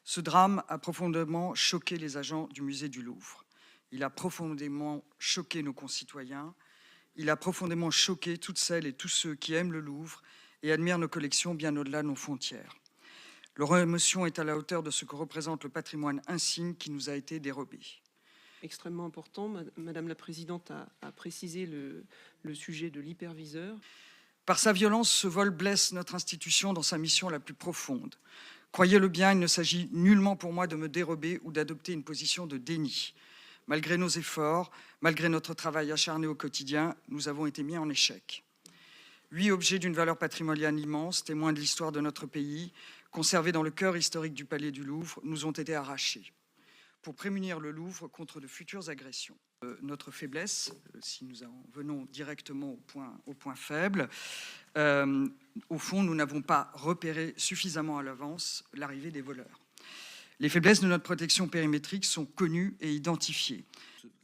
Ce drame a profondément choqué les agents du musée du Louvre. Il a profondément choqué nos concitoyens. Il a profondément choqué toutes celles et tous ceux qui aiment le Louvre et admirent nos collections bien au-delà de nos frontières. Leur émotion est à la hauteur de ce que représente le patrimoine insigne qui nous a été dérobé. Extrêmement important. Madame la Présidente a précisé le sujet de l'hyperviseur. Par sa violence, ce vol blesse notre institution dans sa mission la plus profonde. Croyez-le bien, il ne s'agit nullement pour moi de me dérober ou d'adopter une position de déni. Malgré nos efforts, malgré notre travail acharné au quotidien, nous avons été mis en échec. 8 objets d'une valeur patrimoniale immense, témoins de l'histoire de notre pays, conservés dans le cœur historique du Palais du Louvre, nous ont été arrachés pour prémunir le Louvre contre de futures agressions. Notre faiblesse, si nous en venons directement au point faible, au fond, nous n'avons pas repéré suffisamment à l'avance l'arrivée des voleurs. Les faiblesses de notre protection périmétrique sont connues et identifiées.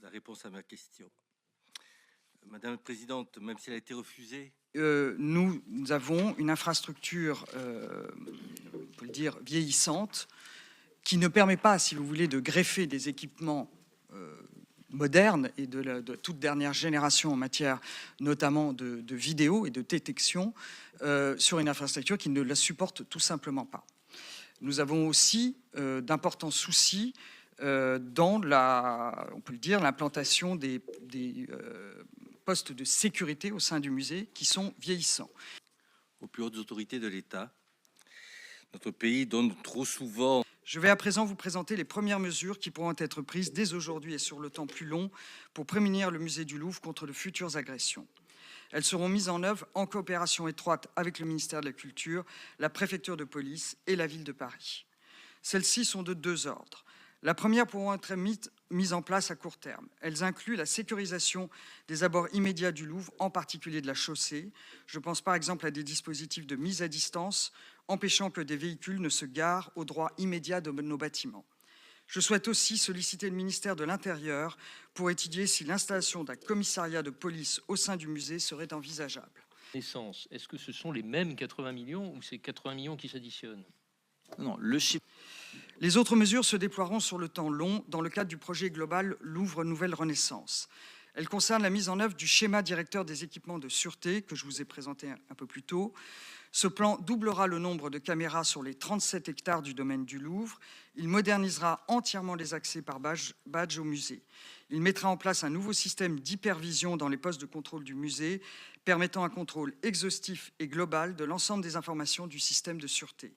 La réponse à ma question. Madame la Présidente, même si elle a été refusée... Nous avons une infrastructure, on peut le dire, vieillissante, qui ne permet pas, si vous voulez, de greffer des équipements modernes et de toute dernière génération en matière notamment de vidéo et de détection sur une infrastructure qui ne la supporte tout simplement pas. Nous avons aussi d'importants soucis dans on peut le dire, l'implantation des postes de sécurité au sein du musée qui sont vieillissants. Aux plus hautes autorités de l'État, notre pays donne trop souvent... Je vais à présent vous présenter les premières mesures qui pourront être prises dès aujourd'hui et sur le temps plus long pour prémunir le musée du Louvre contre de futures agressions. Elles seront mises en œuvre en coopération étroite avec le ministère de la Culture, la préfecture de police et la ville de Paris. Celles-ci sont de 2 ordres. La première pourront être mises en place à court terme. Elles incluent la sécurisation des abords immédiats du Louvre, en particulier de la chaussée. Je pense par exemple à des dispositifs de mise à distance, empêchant que des véhicules ne se garent au droit immédiat de nos bâtiments. Je souhaite aussi solliciter le ministère de l'Intérieur pour étudier si l'installation d'un commissariat de police au sein du musée serait envisageable. Est-ce que ce sont les mêmes 80 millions ou c'est 80 millions qui s'additionnent? Non, le chiffre. Les autres mesures se déploieront sur le temps long dans le cadre du projet global Louvre Nouvelle Renaissance. Elles concernent la mise en œuvre du schéma directeur des équipements de sûreté que je vous ai présenté un peu plus tôt. Ce plan doublera le nombre de caméras sur les 37 hectares du domaine du Louvre. Il modernisera entièrement les accès par badge au musée. Il mettra en place un nouveau système d'hypervision dans les postes de contrôle du musée, permettant un contrôle exhaustif et global de l'ensemble des informations du système de sûreté.